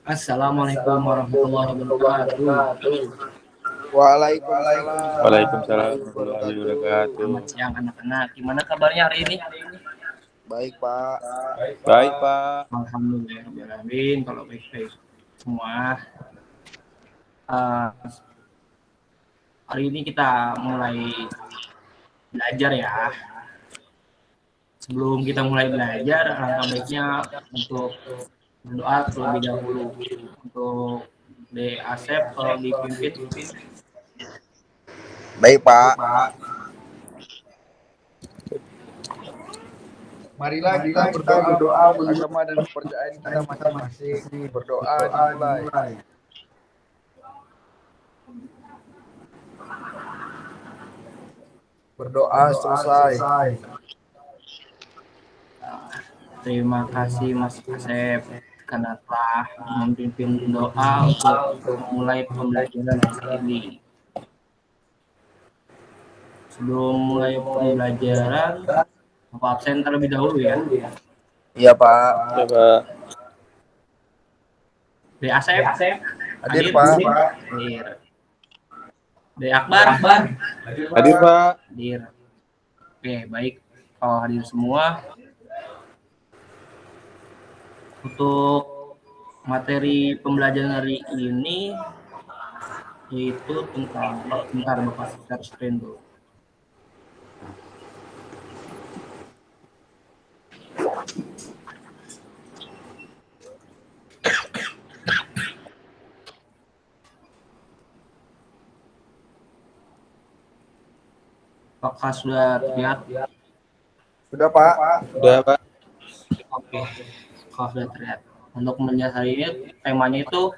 Assalamualaikum warahmatullahi wabarakatuh. Waalaikumsalam Waalaikumsalam warahmatullahi warahmatullahi wabarakatuh. Selamat wabarakatuh. siang anak-anak. Gimana kabarnya hari ini? Baik, Pak. Baik, Pak. Alhamdulillah. Kalau baik-baik semua. Eh, Hari ini kita mulai belajar ya. Sebelum kita mulai belajar, alangkah baiknya untuk berdoa terlebih dahulu. Untuk De Asep tolong dipimpin. Baik, Pak. Marilah kita berdoa menurut agama dan kepercayaan kita masing-masing. Berdoa dimulai. Berdoa selesai. Terima kasih Mas Asep karena telah memimpin doa untuk memulai pembelajaran hari ini. Sebelum mulai pembelajaran, Bapak absen terlebih dahulu ya. Iya, Pak. Ya, Pak. De Asep, Hadir, Pak. hadir. De Akbar, Hadir, Pak. hadir. Oke, baik. Kalau hadir semua, untuk materi pembelajaran hari ini yaitu tentang bentar Bapak share screen dulu. Apakah sudah terlihat? Sudah, Pak. Udah, Pak. Oke, kalau sudah terlihat. Untuk menjelaskan hari ini, temanya itu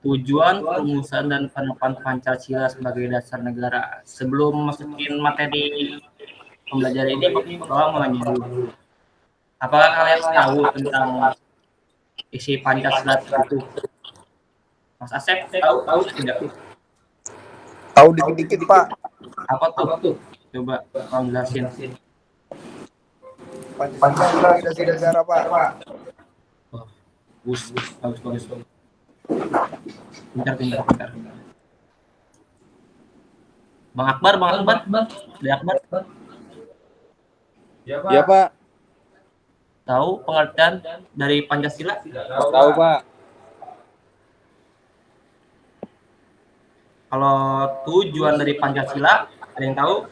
tujuan, perumusan, dan penerapan Pancasila sebagai dasar negara. Sebelum masukin materi pembelajaran ini, Bapak mau nanya dulu. Apakah kalian tahu tentang isi Pancasila itu? Mas Asep tahu tidak? Tahu dikit-dikit, Pak. Apa tuh? Coba tolong jelasin. Pancasila dasar negara, Pak. Bagus. Pintar. Bang Akbar. Dari Akbar. Ya, Pak. Tahu pengertian dari Pancasila? Tahu, Pak. Kalau tujuan dari Pancasila, ada yang tahu?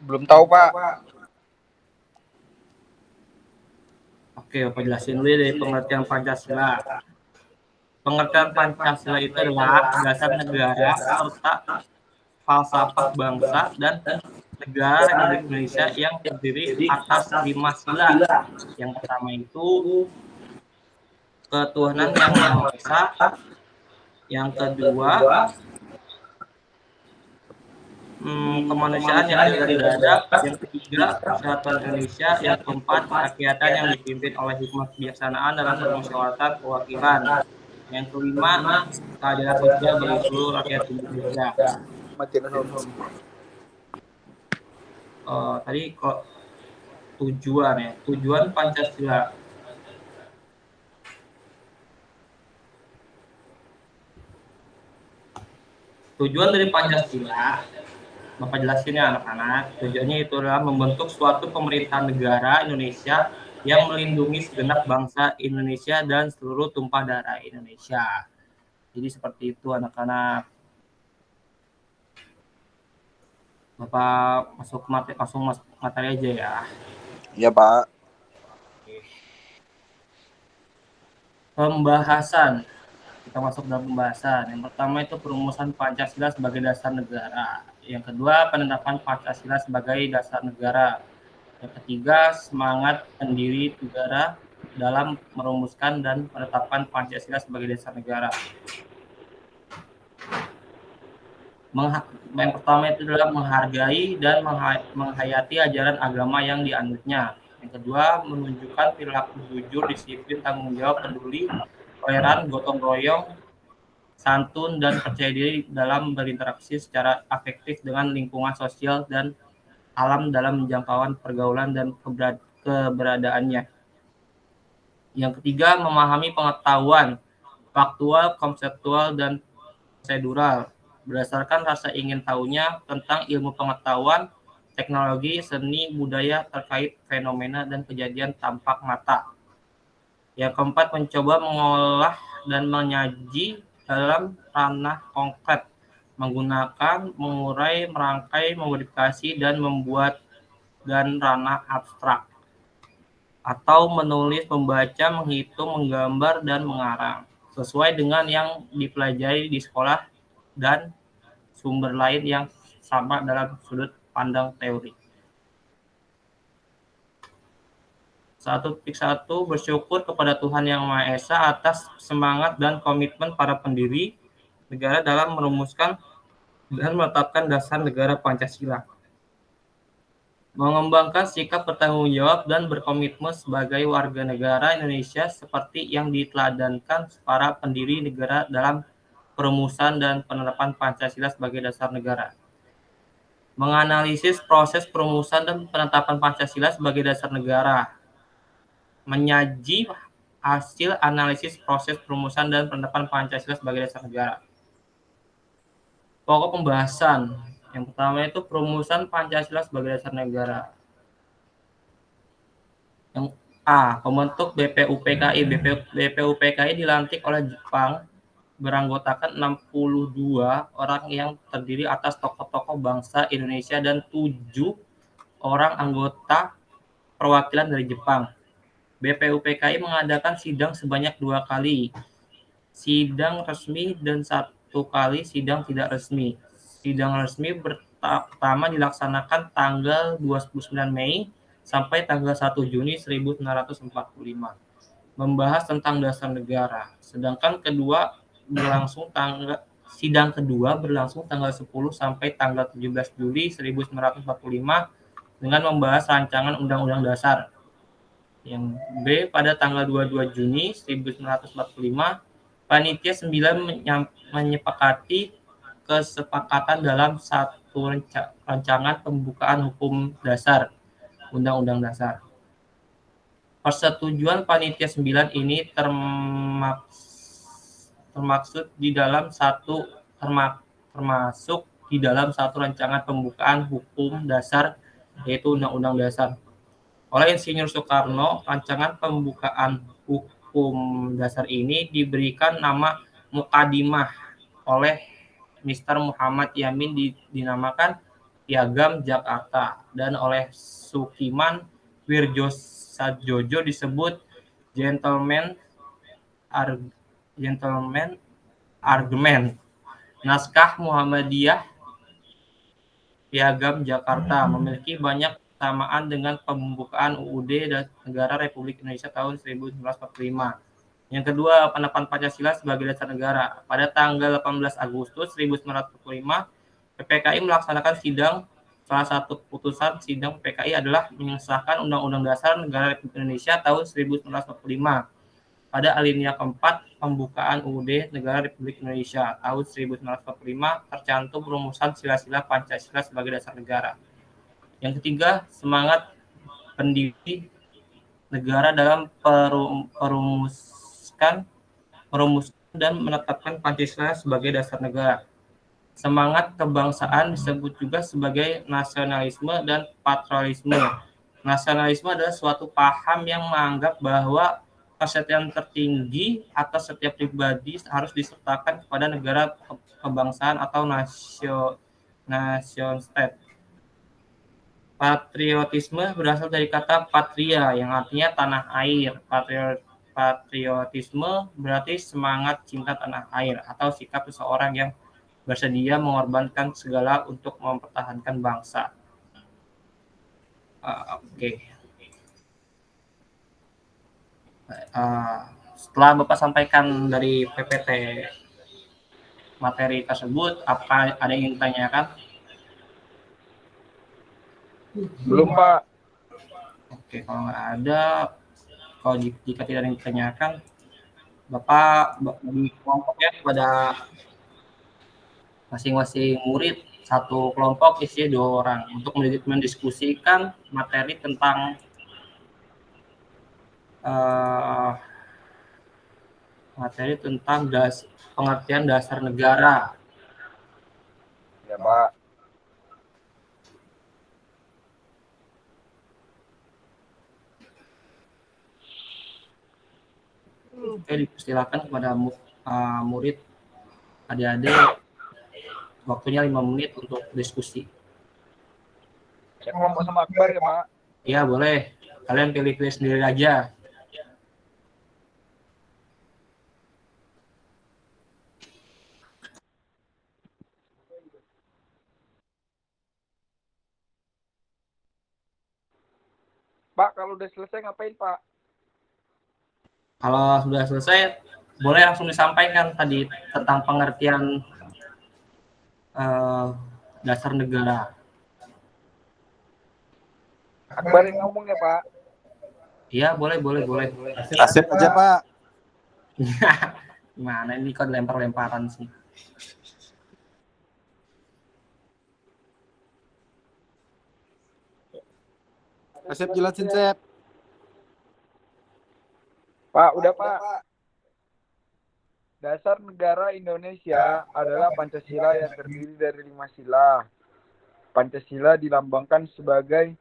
Belum tahu, Pak. Oke, Bapak jelasin dulu dari pengertian Pancasila. Pengertian Pancasila itu adalah dasar negara serta falsafah bangsa dan negara Republik Indonesia yang terdiri atas 5 sila. Yang pertama itu ketuhanan yang Maha Esa. Yang kedua kemanusiaan yang beradab. Yang ketiga persatuan Indonesia. Yang keempat kerakyatan yang dipimpin oleh hikmah kebijaksanaan dalam permusyawaratan perwakilan. Yang kelima keadilan sosial bagi seluruh rakyat Indonesia. Tadi kok tujuan Pancasila. Tujuan dari Pancasila, Bapak jelasin ya anak-anak. Tujuannya itu adalah membentuk suatu pemerintahan negara Indonesia yang melindungi segenap bangsa Indonesia dan seluruh tumpah darah Indonesia. Jadi seperti itu anak-anak. Bapak langsung masuk materi aja ya. Iya, Pak. Pembahasan. Kita masuk dalam pembahasan. Yang pertama itu perumusan Pancasila sebagai dasar negara. Yang kedua penetapan Pancasila sebagai dasar negara. Yang ketiga semangat pendiri negara dalam merumuskan dan penetapan Pancasila sebagai dasar negara. Yang pertama itu adalah menghargai dan menghayati ajaran agama yang dianutnya. Yang kedua, menunjukkan perilaku jujur, disiplin, tanggung jawab, peduli, toleran, gotong royong, santun, dan percaya diri dalam berinteraksi secara afektif dengan lingkungan sosial dan alam dalam jangkauan pergaulan dan keberadaannya. Yang ketiga, memahami pengetahuan faktual, konseptual, dan prosedural. Berdasarkan rasa ingin tahunya tentang ilmu pengetahuan, teknologi, seni, budaya terkait fenomena dan kejadian tampak mata. Yang keempat, mencoba mengolah dan menyaji dalam ranah konkret, menggunakan, mengurai, merangkai, memodifikasi, dan membuat dan ranah abstrak, atau menulis, membaca, menghitung, menggambar, dan mengarang, sesuai dengan yang dipelajari di sekolah dan sumber lain yang sama dalam sudut pandang teori. 1.1 Bersyukur kepada Tuhan Yang Maha Esa atas semangat dan komitmen para pendiri negara dalam merumuskan dan menetapkan dasar negara Pancasila. Mengembangkan sikap bertanggung jawab dan berkomitmen sebagai warga negara Indonesia seperti yang diteladankan para pendiri negara dalam perumusan dan penerapan Pancasila sebagai dasar negara. Menganalisis proses perumusan dan penetapan Pancasila sebagai dasar negara. Menyaji hasil analisis proses perumusan dan penetapan Pancasila sebagai dasar negara. Pokok pembahasan. Yang pertama itu perumusan Pancasila sebagai dasar negara. Yang A. Pembentuk BPUPKI. BPUPKI dilantik oleh Jepang, beranggotakan 62 orang yang terdiri atas tokoh-tokoh bangsa Indonesia dan 7 orang anggota perwakilan dari Jepang. BPUPKI mengadakan sidang sebanyak 2 kali, sidang resmi dan 1 kali sidang tidak resmi. Sidang resmi pertama dilaksanakan tanggal 29 Mei sampai tanggal 1 Juni 1945, membahas tentang dasar negara. Sedangkan sidang kedua berlangsung tanggal 10 sampai tanggal 17 Juli 1945 dengan membahas rancangan Undang-Undang Dasar. Yang B, pada tanggal 22 Juni 1945, Panitia 9 menyepakati kesepakatan dalam satu rancangan pembukaan hukum dasar, Undang-Undang Dasar. Persetujuan Panitia 9 ini termasuk di dalam satu rancangan pembukaan hukum dasar, yaitu Undang-Undang Dasar. Oleh Insinyur Soekarno, rancangan pembukaan hukum dasar ini diberikan nama Mukadimah, oleh Mr. Muhammad Yamin dinamakan Piagam Jakarta, dan oleh Sukiman Wirjosadjojo disebut Gentleman Argument. Naskah Muhammadiyah Piagam Jakarta memiliki banyak kesamaan dengan pembukaan UUD Negara Republik Indonesia tahun 1945. Yang kedua, penetapan Pancasila sebagai dasar negara. Pada tanggal 18 Agustus 1945, PPKI melaksanakan sidang. Salah satu keputusan sidang PPKI adalah mengesahkan Undang-Undang Dasar Negara Republik Indonesia tahun 1945. Pada alinea keempat pembukaan UUD Negara Republik Indonesia tahun 1945 tercantum rumusan sila-sila Pancasila sebagai dasar negara. Yang ketiga, semangat pendiri negara dalam merumuskan dan menetapkan Pancasila sebagai dasar negara. Semangat kebangsaan disebut juga sebagai nasionalisme dan patriotisme. Nasionalisme adalah suatu paham yang menganggap bahwa kesetiaan tertinggi atas setiap pribadi harus disertakan kepada negara kebangsaan atau nation state. Patriotisme berasal dari kata patria yang artinya tanah air. Patriotisme berarti semangat cinta tanah air atau sikap seseorang yang bersedia mengorbankan segala untuk mempertahankan bangsa. Oke. Setelah Bapak sampaikan dari PPT materi tersebut, apa ada yang ingin ditanyakan? Belum, Pak. Oke, kalau nggak ada, kalau jika tidak ada yang ditanyakan, Bapak bagi kelompok ya kepada masing-masing murid, satu kelompok isinya 2 orang untuk mendiskusikan materi tentang materi tentang pengertian dasar negara. Ya, Pak. Oke, dipersilakan kepada murid adik-adik waktunya 5 menit untuk diskusi. Saya kelompok sama Akbar ya, Pak. Iya, boleh. Kalian pilih-pilih sendiri aja. Pak, kalau udah selesai ngapain, Pak? Kalau sudah selesai, boleh langsung disampaikan tadi tentang pengertian dasar negara. Akbar yang ngomong ya, Pak. Iya, boleh. Asep aja, Pak. Gimana ini kok lempar-lemparan sih? Asep jelasin, Sep. Pak, udah, Pak. Dasar negara Indonesia adalah Pancasila yang terdiri dari 5 sila. Pancasila dilambangkan sebagai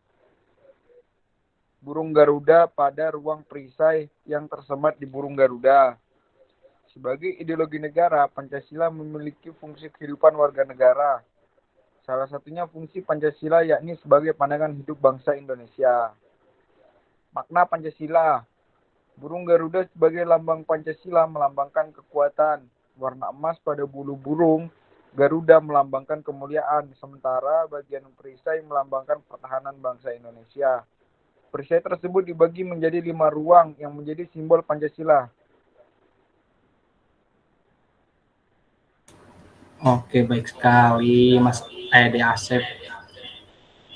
burung Garuda pada ruang perisai yang tersemat di burung Garuda. Sebagai ideologi negara, Pancasila memiliki fungsi kehidupan warga negara. Salah satunya fungsi Pancasila yakni sebagai pandangan hidup bangsa Indonesia. Makna Pancasila. Burung Garuda sebagai lambang Pancasila melambangkan kekuatan. Warna emas pada bulu burung Garuda melambangkan kemuliaan, sementara bagian perisai melambangkan pertahanan bangsa Indonesia. Perisai tersebut dibagi menjadi 5 ruang yang menjadi simbol Pancasila. Oke, baik sekali, Mas Ede Asep.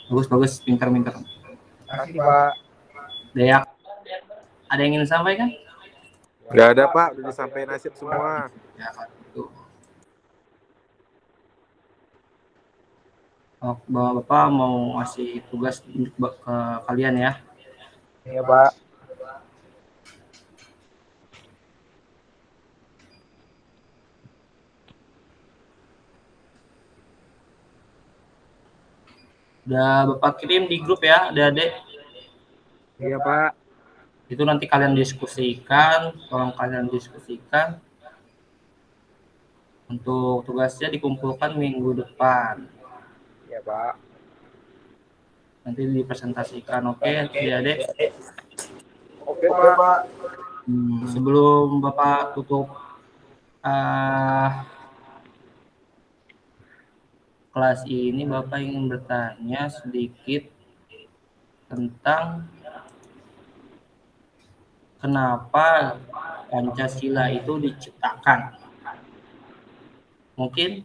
Bagus, pintar. Makasih, Pak. Deak, ada yang ingin disampaikan? Nggak ada, Pak. Udah disampaikan Asep semua. Ya, itu. Oh, Bapak mau ngasih tugas ke kalian ya. Iya, Pak. Udah Bapak kirim di grup ya, adik-adik. Iya, Pak. Itu nanti kalian diskusikan, tolong kalian diskusikan. Untuk tugasnya dikumpulkan minggu depan. Iya, Pak. Nanti dipresentasikan, oke, adik-adik. Oke, Pak. Sebelum Bapak tutup kelas ini, Bapak ingin bertanya sedikit tentang kenapa Pancasila itu diciptakan. Mungkin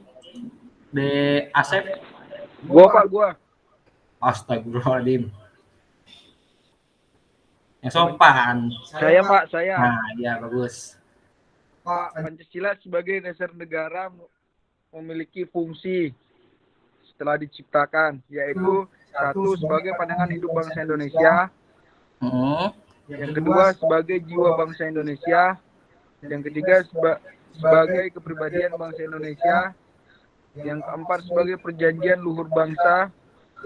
De Asep? Gua. Astagfirullahaladzim. Yang sopan. Saya, Pak, saya. Nah, ya bagus. Pak, Pancasila sebagai dasar negara memiliki fungsi setelah diciptakan, yaitu satu sebagai pandangan hidup bangsa Indonesia, yang kedua sebagai jiwa bangsa Indonesia, yang ketiga sebagai kepribadian bangsa Indonesia, yang keempat sebagai perjanjian luhur bangsa,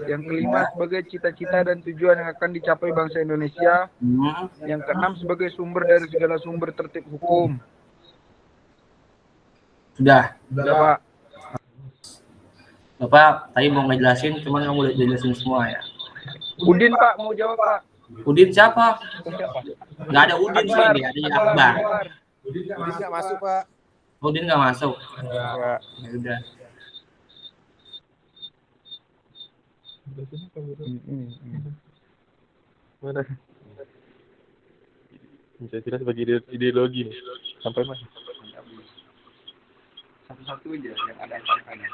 yang kelima sebagai cita-cita dan tujuan yang akan dicapai bangsa Indonesia, yang keenam sebagai sumber dari segala sumber tertib hukum. Sudah, Pak. Bapak tadi mau ngejelasin, cuman kamu udah jelasin semua ya. Udin, Pak, mau jawab, Pak. Udin siapa? Nggak ada Udin sih, ada Akbar. Udin nggak masuk, Pak. Udin nggak masuk. Ya. Ya udah. Mana? Pancasila sebagai ideologi. Sampai mana? Satu-satu aja yang ada angka-angkanya.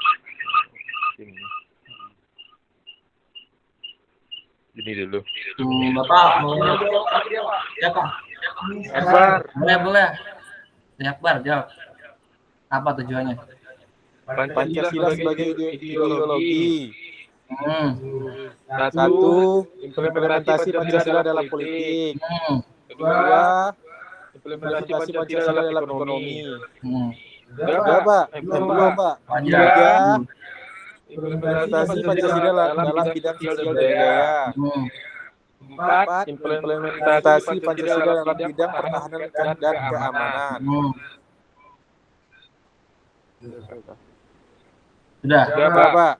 Ini dulu. Bapak mau siapa? Akbar. Boleh. Akbar jawab. Apa tujuannya? Pancasila sebagai ideologi. Satu, implementasi Pancasila dalam politik. Kedua, Implementasi Pancasila dalam ekonomi. Berapa? Pak? Belum, Pak. Wajar. Tiga, implementasi Pancasila dalam bidang sosial dan budaya. Hmm. Empat, implementasi Pancasila dalam bidang pertahanan dan keamanan. Hmm. Sudah. Berapa, Pak?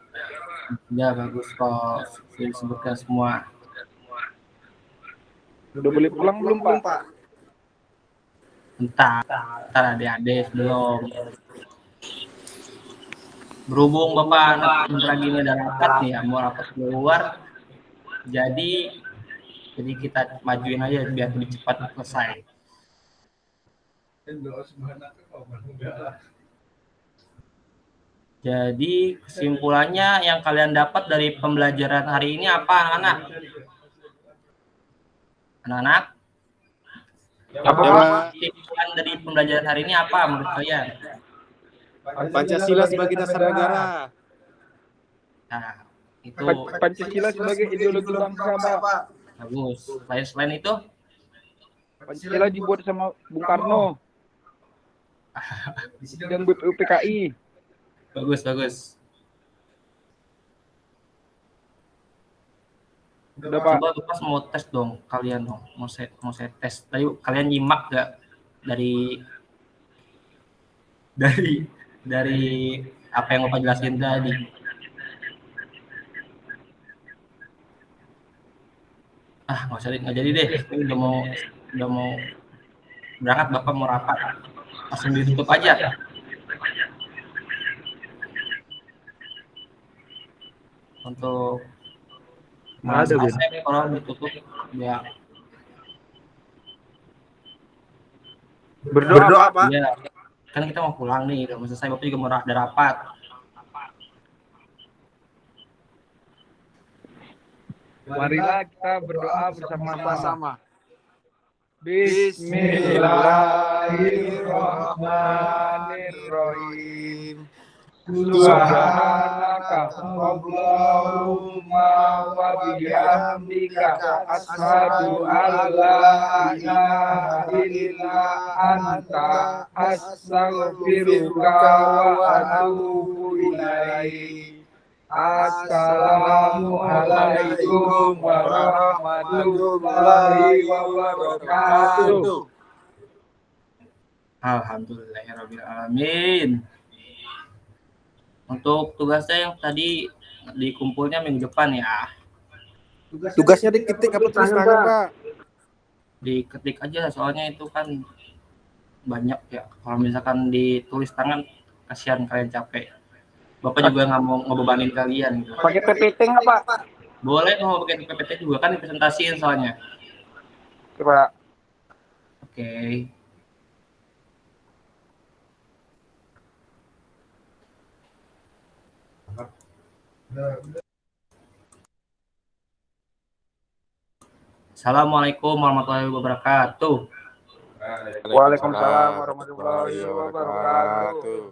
Ya bagus kok. Sudah disebutkan semua. Udah boleh pulang belum, Pak? Bentar adik-adik belum. Berhubung Bapak anak bentar lagi ini ada rapat nih ya, mau rapat keluar. Jadi kita majuin aja biar lebih cepat selesai. Jadi kesimpulannya yang kalian dapat dari pembelajaran hari ini apa anak-anak? Anak-anak? Apa, Pak? Kesimpulan dari pembelajaran hari ini apa menurut kalian? Pancasila sebagai dasar negara. Nah, itu Pancasila sebagai ideologi bangsa, Pak. bagus. Selain itu, Pancasila dibuat sama Bung Karno. Di sidang BPUPKI. bagus. Udah, Pak. Coba Bapak mau tes dong kalian dong. Mau saya tes. Tadi kalian nyimak gak dari apa yang Bapak jelasin tadi? Nggak jadi deh. Ini udah mau berangkat, Bapak mau rapat. Langsung ditutup aja. Untuk Ada, Ben. kalau ditutup ya. Berdoa, Pak. Ya, kan kita mau pulang nih, udah mau selesai, Bapak juga mau ada rapat. Marilah kita berdoa bersama-sama. Bismillahirrahmanirrahim. Subhanaka Allahumma wa bihamdika asyhadu an la ilaha illa anta astaghfiruka wa atubu ilaik. Assalamualaikum warahmatullahi wabarakatuh. Alhamdulillahirrahmanirrahim. Untuk tugasnya yang tadi dikumpulnya minggu depan ya. Tugasnya diketik apa tulis tangan, Pak? Diketik aja, soalnya itu kan banyak ya. Kalau misalkan ditulis tangan, kasihan kalian capek. Bapak juga nggak mau ngebebanin kalian. Gitu. Pakai PPT nggak, Pak? Boleh mau pakai PPT juga kan dipresentasiin soalnya. Coba. Oke. Assalamualaikum warahmatullahi wabarakatuh. Waalaikumsalam warahmatullahi wabarakatuh.